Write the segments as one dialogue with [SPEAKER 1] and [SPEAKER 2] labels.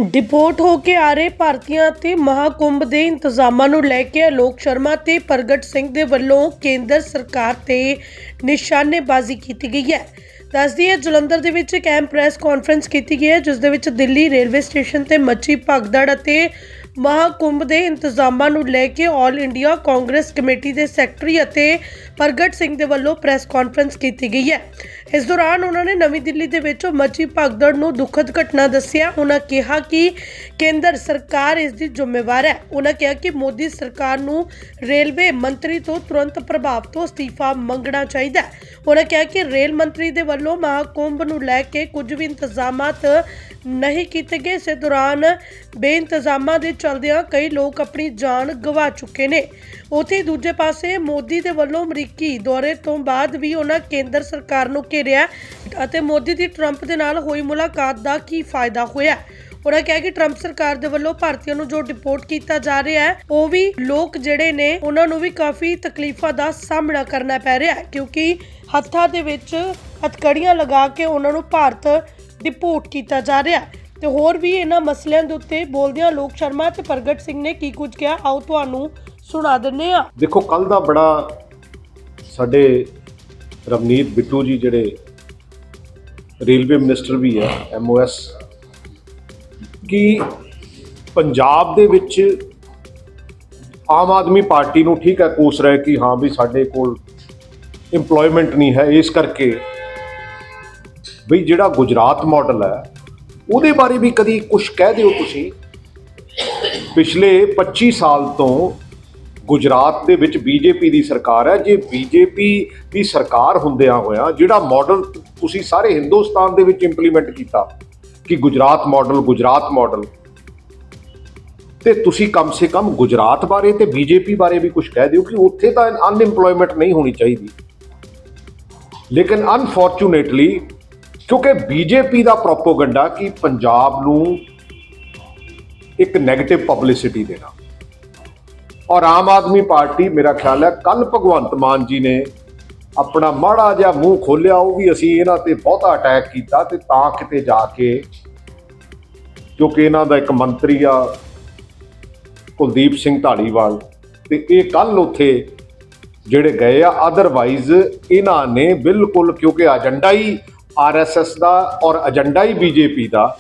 [SPEAKER 1] Deport ਹੋ ਕੇ ਆ ਰਹੇ ਭਾਰਤੀਆਂ ਤੇ ਮਹਾਕੁੰਭ ਦੇ ਇੰਤਜ਼ਾਮਾਂ ਨੂੰ ਲੈ ਕੇ ਆਲੋਕ ਸ਼ਰਮਾ ਤੇ ਪ੍ਰਗਟ ਸਿੰਘ ਦੇ ਵੱਲੋਂ ਕੇਂਦਰ ਸਰਕਾਰ ਤੇ ਨਿਸ਼ਾਨੇਬਾਜ਼ੀ ਕੀਤੀ ਗਈ ਹੈ। ਦੱਸਦੀ ਹੈ ਜਲੰਧਰ ਦੇ ਵਿੱਚ ਇੱਕ ਅਹਿਮ ਪ੍ਰੈਸ ਕਾਨਫਰੰਸ ਕੀਤੀ ਗਈ ਹੈ, ਜਿਸ ਦੇ ਵਿੱਚ ਦਿੱਲੀ ਰੇਲਵੇ ਸਟੇਸ਼ਨ ਤੇ ਮੱਛੀ ਭਗਦੜ ਅਤੇ ਮਹਾਕੁੰਭ ਦੇ ਇੰਤਜ਼ਾਮਾਂ ਨੂੰ ਲੈ ਕੇ ਆਲ ਇੰਡੀਆ ਕਾਂਗਰਸ ਕਮੇਟੀ ਦੇ ਸੈਕਟਰੀ ਅਤੇ ਪ੍ਰਗਟ ਸਿੰਘ ਦੇ ਵੱਲੋਂ ਪ੍ਰੈਸ ਕਾਨਫਰੰਸ ਕੀਤੀ ਗਈ ਹੈ। ਇਸ ਦੌਰਾਨ ਉਹਨਾਂ ਨੇ ਨਵੀਂ ਦਿੱਲੀ ਦੇ ਵਿੱਚ ਮੱਛੀ ਭਗਦੜ ਨੂੰ ਦੁਖਦ ਘਟਨਾ ਦੱਸਿਆ। ਉਹਨਾਂ ਕਿਹਾ ਕਿ ਕੇਂਦਰ ਸਰਕਾਰ ਇਸ ਦੀ ਜ਼ਿੰਮੇਵਾਰ ਹੈ। ਉਹਨਾਂ ਕਿਹਾ ਕਿ ਮੋਦੀ ਸਰਕਾਰ ਨੂੰ ਰੇਲਵੇ ਮੰਤਰੀ ਤੋਂ ਤੁਰੰਤ ਪ੍ਰਭਾਵ ਤੋਂ ਅਸਤੀਫਾ ਮੰਗਣਾ ਚਾਹੀਦਾ ਹੈ। ਉਹਨਾਂ ਕਿਹਾ ਕਿ ਰੇਲ ਮੰਤਰੀ ਦੇ ਵੱਲੋਂ ਮਹਾਕੁੰਭ ਨੂੰ ਲੈ ਕੇ ਕੁਝ ਵੀ ਇੰਤਜ਼ਾਮਾਤ ਨਹੀਂ ਕੀਤੇ ਗਏ। ਇਸ ਦੌਰਾਨ ਬੇਇੰਤਜ਼ਾਮਾਂ ਦੇ ਚਲਦਿਆਂ ਕਈ ਲੋਕ ਆਪਣੀ ਜਾਨ ਗਵਾ ਚੁੱਕੇ ਨੇ। ਉੱਥੇ ਦੂਜੇ ਪਾਸੇ ਮੋਦੀ ਦੇ ਵੱਲੋਂ ਅਮਰੀਕੀ ਦੌਰੇ ਤੋਂ ਬਾਅਦ ਵੀ ਉਹਨਾਂ ਕੇਂਦਰ ਸਰਕਾਰ ਨੂੰ ਘੇਰਿਆ ਅਤੇ ਮੋਦੀ ਦੀ ਟਰੰਪ ਦੇ ਨਾਲ ਹੋਈ ਮੁਲਾਕਾਤ ਦਾ ਕੀ ਫਾਇਦਾ ਹੋਇਆ। ਉਹਨਾਂ ਕਿਹਾ ਕਿ ਟਰੰਪ ਸਰਕਾਰ ਦੇ ਵੱਲੋਂ ਭਾਰਤੀਆਂ ਨੂੰ ਜੋ ਡਿਪੋਰਟ ਕੀਤਾ ਜਾ ਰਿਹਾ ਹੈ, ਉਹ ਵੀ ਲੋਕ ਜਿਹੜੇ ਨੇ ਉਹਨਾਂ ਨੂੰ ਵੀ ਕਾਫੀ ਤਕਲੀਫਾਂ ਦਾ ਸਾਹਮਣਾ ਕਰਨਾ ਪੈ ਰਿਹਾ ਹੈ, ਕਿਉਂਕਿ ਹੱਥਾਂ ਦੇ ਵਿੱਚ ਹਥਕੜੀਆਂ ਲਗਾ ਕੇ ਉਹਨਾਂ ਨੂੰ ਭਾਰਤ ਡਿਪੋਰਟ ਕੀਤਾ ਜਾ ਰਿਹਾ ਹੈ। ਤੇ ਹੋਰ ਵੀ ਇਹਨਾਂ ਮਸਲਿਆਂ ਦੇ ਉੱਤੇ ਬੋਲਦਿਆਂ ਆਲੋਕ ਸ਼ਰਮਾ ਤੇ ਪ੍ਰਗਟ ਸਿੰਘ ਨੇ ਕੀ ਕੁਝ ਕਿਹਾ, ਆਓ ਤੁਹਾਨੂੰ ਸੁਣਾ ਦਿੰਦੇ ਆ।
[SPEAKER 2] ਦੇਖੋ, ਕੱਲ ਦਾ ਬੜਾ ਸਾਡੇ ਰਵਨੀਤ ਬਿੱਟੂ ਜੀ ਜਿਹੜੇ ਰੇਲਵੇ ਮਿਨਿਸਟਰ ਵੀ ਹੈ MOS, ਕਿ ਪੰਜਾਬ ਦੇ ਵਿੱਚ ਆਮ ਆਦਮੀ ਪਾਰਟੀ ਨੂੰ ਠੀਕ ਹੈ ਕੋਸ ਰਿਹਾ ਕਿ ਹਾਂ ਵੀ ਸਾਡੇ ਕੋਲ ਇੰਪਲੋਇਮੈਂਟ ਨਹੀਂ ਹੈ, ਇਸ ਕਰਕੇ ਬਈ ਜਿਹੜਾ ਗੁਜਰਾਤ ਮਾਡਲ ਹੈ ਉਹਦੇ ਬਾਰੇ ਵੀ ਕਦੀ ਕੁਝ ਕਹਿ ਦਿਓ। ਤੁਸੀਂ ਪਿਛਲੇ 25 ਸਾਲ ਤੋਂ ਗੁਜਰਾਤ ਦੇ ਵਿੱਚ BJP ਦੀ ਸਰਕਾਰ ਹੈ। ਜੇ BJP ਦੀ ਸਰਕਾਰ ਹੁੰਦਿਆਂ ਹੋਇਆਂ ਜਿਹੜਾ ਮਾਡਲ ਤੁਸੀਂ ਸਾਰੇ ਹਿੰਦੁਸਤਾਨ ਦੇ ਵਿੱਚ ਇੰਪਲੀਮੈਂਟ ਕੀਤਾ ਕਿ ਗੁਜਰਾਤ ਮਾਡਲ, ਤੇ ਤੁਸੀਂ ਕਮ ਸੇ ਕਮ ਗੁਜਰਾਤ ਬਾਰੇ ਤੇ BJP ਬਾਰੇ ਵੀ ਕੁਝ ਕਹਿ ਦਿਓ ਕਿ ਉੱਥੇ ਤਾਂ ਅਨਇੰਪਲੋਇਮੈਂਟ ਨਹੀਂ ਹੋਣੀ ਚਾਹੀਦੀ। ਲੇਕਿਨ ਅਨਫੋਰਚੂਨੇਟਲੀ ਕਿਉਂਕਿ BJP ਦਾ ਪ੍ਰੋਪੋਗੰਡਾ ਕਿ ਪੰਜਾਬ ਨੂੰ ਇੱਕ ਨੈਗੇਟਿਵ ਪਬਲਿਸਿਟੀ ਦੇਣਾ, ਔਰ ਆਮ ਆਦਮੀ ਪਾਰਟੀ ਮੇਰਾ ਖਿਆਲ ਹੈ ਕੱਲ ਭਗਵੰਤ ਮਾਨ ਜੀ ਨੇ ਆਪਣਾ ਮਾੜਾ ਜਿਹਾ ਮੂੰਹ ਖੋਲਿਆ, ਉਹ ਵੀ ਅਸੀਂ ਇਹਨਾਂ ਤੇ ਬਹੁਤਾ ਅਟੈਕ ਕੀਤਾ ਤੇ ਤਾਂ ਕਿਤੇ ਜਾ ਕੇ, ਕਿਉਂਕਿ ਇਹਨਾਂ ਦਾ ਇੱਕ ਮੰਤਰੀ ਆ ਕੁਲਦੀਪ ਸਿੰਘ ਧਾਲੀਵਾਲ, ਤੇ ਇਹ ਕੱਲ ਉੱਥੇ ਜਿਹੜੇ ਗਏ ਆ। ਅਦਰਵਾਈਜ਼ ਇਹਨਾਂ ਨੇ ਬਿਲਕੁਲ, ਕਿਉਂਕਿ ਏਜੰਡਾ ਹੀ RSS ਦਾ ਔਰ ਏਜੰਡਾ ਹੀ BJP ਦਾ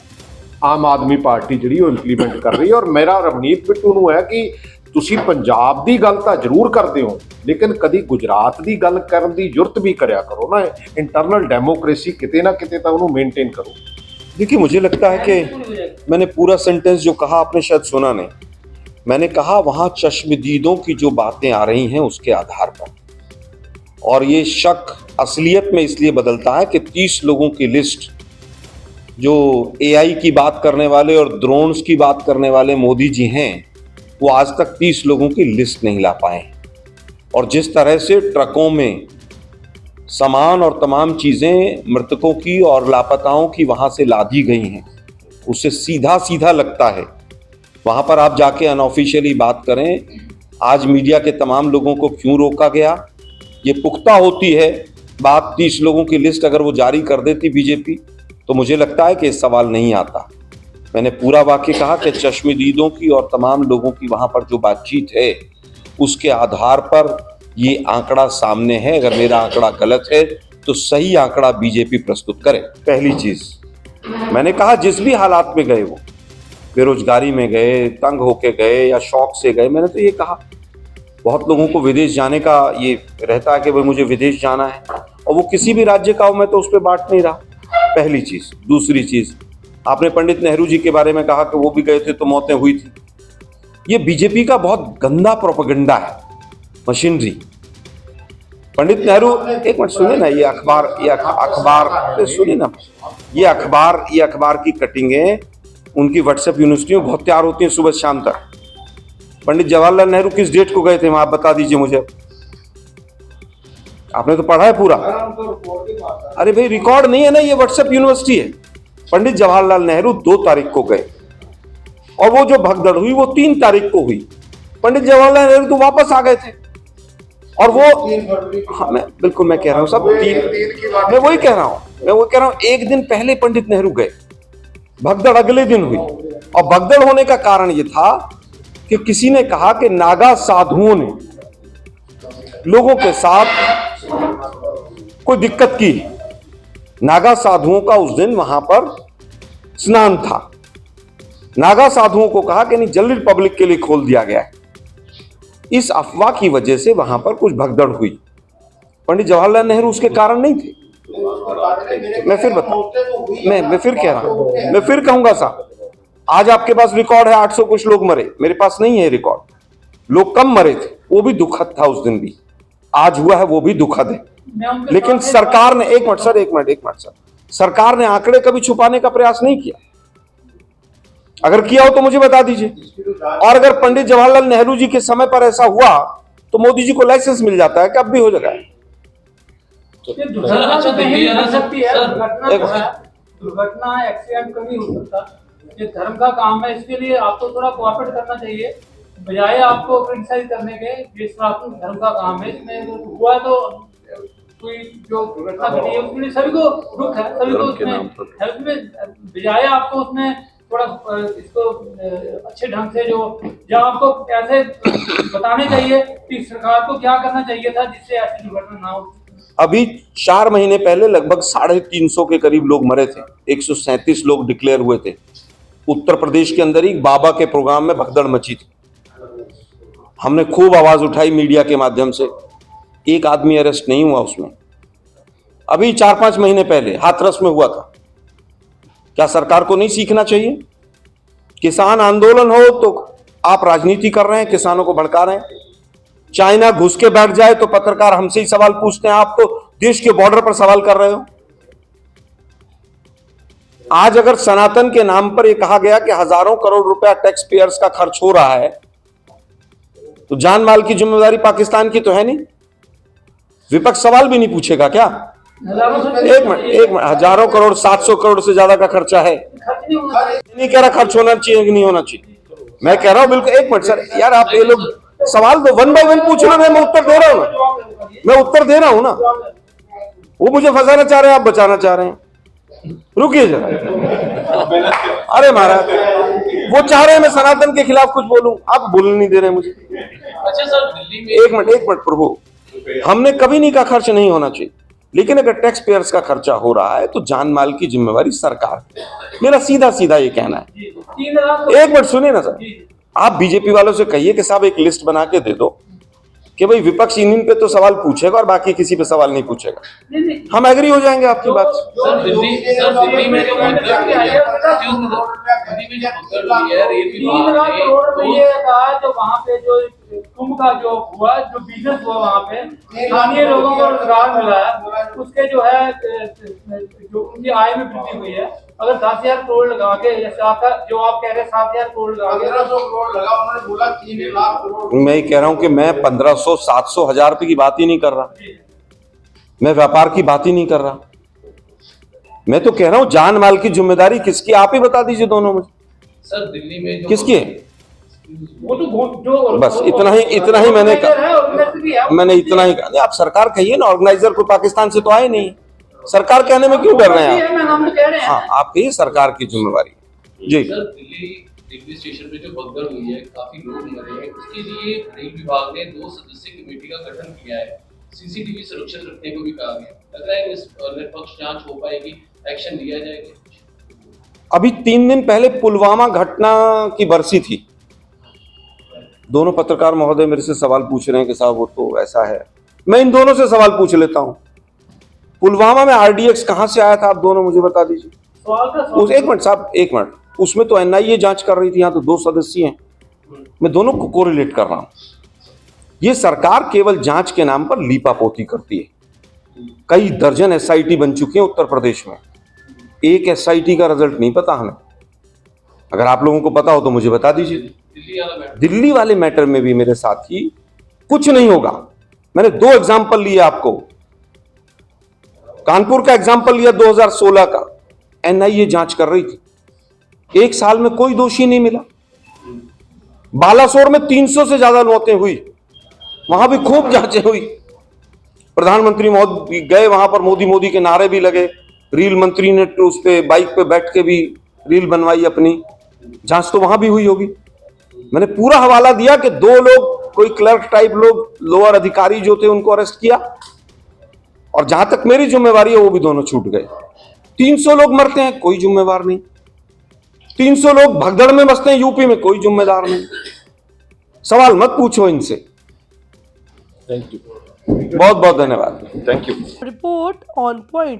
[SPEAKER 2] ਆਮ ਆਦਮੀ ਪਾਰਟੀ ਜਿਹੜੀ ਉਹ ਇੰਪਲੀਮੈਂਟ ਕਰ ਰਹੀ ਹੈ। ਔਰ ਮੇਰਾ ਰਵਨੀਤ ਬਿੱਟੂ ਨੂੰ ਹੈ ਕਿ ਤੁਸੀਂ ਪੰਜਾਬ ਦੀ ਗੱਲ ਤਾਂ ਜ਼ਰੂਰ ਕਰਦੇ ਹੋ, ਲੇਕਿਨ ਕਦੀ ਗੁਜਰਾਤ ਦੀ ਗੱਲ ਕਰਨ ਦੀ ਜ਼ਰੂਰਤ ਵੀ ਕਰਿਆ ਕਰੋ ना। इंटरनल डेमोक्रेसी किते ना किते तो उन्होंने मेंटेन करो।
[SPEAKER 3] देखिए, मुझे लगता है कि मैंने पूरा सेंटेंस जो कहा आपने शायद सुना नहीं। मैंने कहा वहाँ चश्मदीदों की जो बातें आ रही हैं उसके आधार पर, और ये शक असलियत में इसलिए बदलता है कि 30 लोगों की लिस्ट जो AI की बात करने वाले और ड्रोन्स की बात करने वाले मोदी जी हैं, वो आज तक 30 लोगों की लिस्ट नहीं ला पाए। और जिस तरह से ट्रकों में सामान और तमाम चीज़ें मृतकों की और लापताओं की वहाँ से लादी गई हैं, उससे सीधा लगता है वहाँ पर आप जाके अनऑफिशियली बात करें, आज मीडिया के तमाम लोगों को क्यों रोका गया। ये पुख्ता होती है बात, 30 लोगों की लिस्ट अगर वो जारी कर देती BJP तो मुझे लगता है कि इस सवाल नहीं आता। मैंने पूरा वाक्य कहा कि चश्मदीदों की और तमाम लोगों की वहाँ पर जो बातचीत है उसके आधार पर ये आंकड़ा सामने है। अगर मेरा आंकड़ा गलत है तो सही आंकड़ा BJP प्रस्तुत करे। पहली चीज़ मैंने कहा, जिस भी हालात में गए, वो बेरोजगारी में गए, तंग होके गए या शौक से गए, मैंने तो ये कहा। बहुत लोगों को विदेश जाने का ये रहता है कि भाई मुझे विदेश जाना है, और वो किसी भी राज्य का हो, मैं तो उस पर बांट नहीं रहा। पहली चीज़। दूसरी चीज़, आपने पंडित नेहरू जी के बारे में कहा कि वो भी गए थे तो मौतें हुई थी। ये BJP का बहुत गंदा प्रोपेगेंडा है, मशीनरी। पंडित नेहरू, एक मिनट सुनिए ना, ये अखबार सुनिए ना, ये अखबार की कटिंगें उनकी व्हाट्सएप यूनिवर्सिटियों बहुत तैयार होती हैं सुबह शाम तक। पंडित जवाहरलाल नेहरू किस डेट को गए थे वहां, आप बता दीजिए मुझे। आपने तो पढ़ा है पूरा। अरे भाई, रिकॉर्ड नहीं है ना, ये व्हाट्सएप यूनिवर्सिटी है। पंडित जवाहरलाल नेहरू 2 तारीख को गए और वो जो भगदड़ हुई वो 3 तारीख को हुई। पंडित जवाहरलाल नेहरू तो वापस आ गए थे, और वो हाँ, मैं कह रहा हूँ सब मैं वही कह रहा हूँ एक दिन पहले पंडित नेहरू गए भगदड़ अगले दिन हुई, और भगदड़ होने का कारण यह था कि किसी ने कहा कि नागा साधुओं ने लोगों के साथ कोई दिक्कत की। नागा साधुओं का उस दिन वहां पर स्नान था। नागा साधुओं को कहा कि नहीं, जल्दी पब्लिक के लिए खोल दिया गया है। इस अफवाह की वजह से वहां पर कुछ भगदड़ हुई। पंडित जवाहरलाल नेहरू उसके कारण नहीं थे। मैं फिर बताऊं, मैं फिर कह रहा हूं, मैं फिर कहूंगा साहब, आज आपके पास रिकॉर्ड है 800 कुछ लोग मरे, मेरे पास नहीं है रिकॉर्ड। लोग कम मरे थे, वो भी दुखद था उस दिन भी। आज हुआ है वो भी दुखद है। लेकिन सरकार ने, एक मिनट सर, सरकार ने आंकड़े कभी छुपाने का प्रयास नहीं किया। अगर किया हो तो मुझे बता दीजिए। और अगर पंडित जवाहरलाल नेहरू जी के समय पर ऐसा हुआ तो मोदी जी को लाइसेंस मिल जाता है कि अब भी हो जाएगा।
[SPEAKER 4] दुर्घटना एक्सीडेंट कभी हो सकता, ये धर्म का काम है, इसके लिए आपको थोड़ा कोऑपरेट करना चाहिए, बजाय आपको क्रिटिसाइज करने के। ये सनातन धर्म का काम है, इसमें हुआ तो कोई जो दुर्घटना घटी है उसके लिए सभी को दुख है, सभी को उसमें हेल्प में, बजाय आपको उसमें थोड़ा इसको अच्छे ढंग से जो आपको ऐसे बताने चाहिए कि सरकार को क्या करना चाहिए था जिससे ऐसी दुर्घटना ना हो।
[SPEAKER 3] अभी 4 महीने पहले लगभग 350 के करीब लोग मरे थे, 137 लोग डिक्लेयर हुए थे। उत्तर प्रदेश के अंदर ही बाबा के प्रोग्राम में भगदड़ मची थी। हमने खूब आवाज उठाई मीडिया के माध्यम से, एक आदमी अरेस्ट नहीं हुआ उसमें। अभी 4-5 महीने पहले हाथरस में हुआ था। क्या सरकार को नहीं सीखना चाहिए? किसान आंदोलन हो तो आप राजनीति कर रहे हैं, किसानों को भड़का रहे हैं। चाइना घुस के बैठ जाए तो पत्रकार हमसे ही सवाल पूछते हैं, आप तो देश के बॉर्डर पर सवाल कर रहे हो। आज अगर सनातन के नाम पर यह कहा गया कि हजारों करोड़ रुपया टैक्स पेयर्स का खर्च हो रहा है, तो जान माल की जिम्मेदारी पाकिस्तान की तो है नहीं। विपक्ष सवाल भी नहीं पूछेगा क्या? एक मिनट, हजारों करोड़, 700 करोड़ से ज्यादा का खर्चा है। नहीं कह रहा खर्च होना चाहिए कि नहीं होना चाहिए, मैं कह रहा हूं बिल्कुल। एक मिनट सर, यार आप ये लोग सवाल तो 1 बाय 1 पूछ रहे हैं, मैं उत्तर दे रहा हूं ना, मैं उत्तर दे रहा हूं ना। वो मुझे फंसाना चाह रहे हैं, आप बचाना चाह रहे हैं। रुकिए जरा। अरे महाराज, वो चाह रहे हैं मैं सनातन के खिलाफ कुछ बोलूं, आप बोलने नहीं दे रहे मुझे।
[SPEAKER 4] अच्छा सर, दिल्ली में
[SPEAKER 3] एक मिनट प्रभु, हमने कभी नहीं कहा खर्च नहीं होना चाहिए, लेकिन अगर टैक्स पेयर्स का खर्चा हो रहा है तो जान माल की जिम्मेवारी सरकार। मेरा सीधा सीधा ये कहना है। एक मिनट सुनिए ना सर, आप बीजेपी वालों से कहिए कि साहब एक लिस्ट बना के दे दो कि भाई विपक्ष इन पे तो सवाल पूछेगा और बाकी किसी पे सवाल नहीं पूछेगा। हम एग्री हो जाएंगे आपकी बात से।
[SPEAKER 4] सर दिल्ली में जो जो वहाँ पे जो कुंभ का जो हुआ, जो बिजनेस हुआ वहाँ पे, स्थानीय लोगों को रोजगार मिला है, उसके जो है जो उनकी आय में वृद्धि हुई है। अगर 10,000 करोड़ लगा के, जैसे आपका जो आप कह रहे हैं 7,000 करोड़ लगा के, 1500 करोड़ लगा, उन्होंने बोला 3 लाख करोड़।
[SPEAKER 3] मैं कह रहा हूं कि मैं 1500, 700, 1000 रुपए की बात ही नहीं कर रहा, मैं व्यापार की बात ही नहीं कर रहा। मैं तो कह रहा हूं जान माल की जिम्मेदारी किसकी, आप ही बता दीजिए दोनों में।
[SPEAKER 4] सर दिल्ली में
[SPEAKER 3] किसकी है?
[SPEAKER 4] वो तो जो
[SPEAKER 3] बस इतना ही मैंने कहा, मैंने इतना ही कहा। आप सरकार कहिए ना, ऑर्गेनाइजर को पाकिस्तान से तो आए नहीं, सरकार कहने में क्यों डर रहे हैं आप? हाँ, आप कहिए सरकार की जिम्मेवारी। जी
[SPEAKER 4] सर, दिल्ली स्टेशन पे जो भगदड़ हुई है, काफी लोग मरे हैं, उसके लिए रेल विभाग ने 2 सदस्यीय कमेटी का गठन किया है। सीसीटीवी सुरक्षित रखने को भी कहा गया। लग रहा है इस निष्पक्ष जांच हो पाएगी, एक्शन लिया जाएगा।
[SPEAKER 3] अभी 3 दिन पहले पुलवामा घटना की बरसी थी। दोनों पत्रकार महोदय मेरे से सवाल पूछ रहे हैं कि साहब वो तो ऐसा है। मैं इन दोनों से सवाल पूछ लेता हूं, पुलवामा में आरडीएक्स कहां से आया था, आप दोनों मुझे बता दीजिए। एक मिनट साहब, एक मिनट, उसमें तो एनआईए जांच कर रही थी, यहां तो 2 सदस्य हैं। मैं दोनों को कोरिलेट कर रहा हूं। ये सरकार केवल जांच के नाम पर लीपापोती करती है। कई दर्जन एसआईटी बन चुकी है उत्तर प्रदेश में, एक एसआईटी का रिजल्ट नहीं पता हमें। अगर आप लोगों को पता हो तो मुझे बता दीजिए। दिल्ली वाले मैटर में भी मेरे साथी कुछ नहीं होगा। मैंने 2 एग्जाम्पल लिए आपको, कानपुर का एग्जाम्पल लिया 2016 का, एनआईए जांच कर रही थी, 1 साल में कोई दोषी नहीं मिला। बालासोर में 300 से ज्यादा मौतें हुई, वहां भी खूब जांचें हुई। प्रधानमंत्री मोदी गए वहां पर, मोदी मोदी के नारे भी लगे, रेल मंत्री ने उस पे बाइक पे बैठ के भी रील बनवाई अपनी, जांच तो वहां भी हुई होगी। मैंने पूरा हवाला दिया कि 2 लोग, कोई क्लर्क टाइप लोग, लोअर अधिकारी जो थे उनको अरेस्ट किया, और जहां तक मेरी जिम्मेवारी है वो भी दोनों छूट गए। 300 लोग मरते हैं, कोई जिम्मेवार नहीं। 300 लोग भगदड़ में बसते हैं यूपी में, कोई जिम्मेदार नहीं। सवाल मत पूछो इनसे।
[SPEAKER 2] Thank you.
[SPEAKER 3] बहुत बहुत धन्यवाद। Thank you.
[SPEAKER 1] Report on point.